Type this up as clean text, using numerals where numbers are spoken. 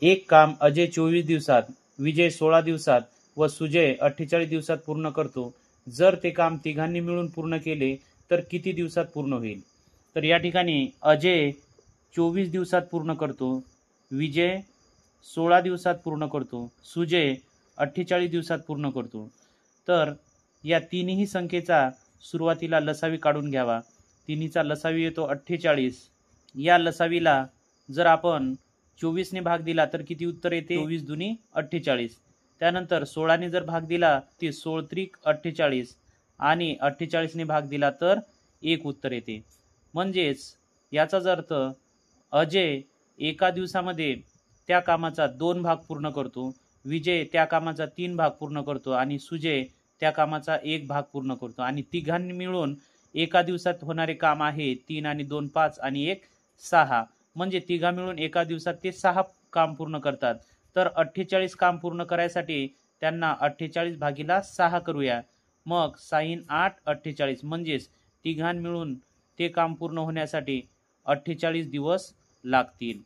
एक काम अजय 24 दिवसात, विजय 16 दिवसात व सुजय 48 दिवसात पूर्ण करतो. जर ते काम तिघांनी मिळून पूर्ण केले तर किती दिवसात पूर्ण होईल? तर या ठिकाणी अजय 24 दिवसात पूर्ण करतो, विजय 16 दिवसात पूर्ण करतो, सुजय 48 दिवसात पूर्ण करतो. तर या तिन्ही संख्येचा सुरुवातीला लसावी काढून घ्यावा. तिन्हीचा लसावी येतो 48. या लसावीला जर आपण 24 ने भाग दिला तर किती उत्तर येते? 24 दुनी 48. त्यानंतर 16 ने जर भाग दिला ते 16 त्रिक 48 आणि 48 ने भाग दिला तर 1 उत्तर येते. म्हणजेच याचाच अर्थ अजय एका दिवसामध्ये त्या कामाचा 2 भाग पूर्ण करतो, विजय त्या कामाचा 3 भाग पूर्ण करतो आणि सुजय त्या कामाचा 1 भाग पूर्ण करतो. आणि तिघांनी मिळून एका दिवसात होणारे काम आहे 3 आणि 2 5 आणि 1 6. म्हणजे तिघा मिळून एका दिवसात ते 6 काम पूर्ण करतात. तर 48 काम पूर्ण करायसाठी त्यांना 48 भागीला 6 करूया. मग 6 8 48 म्हणजेच तिघां मिळून ते काम पूर्ण होण्यासाठी 48 दिवस लागतील.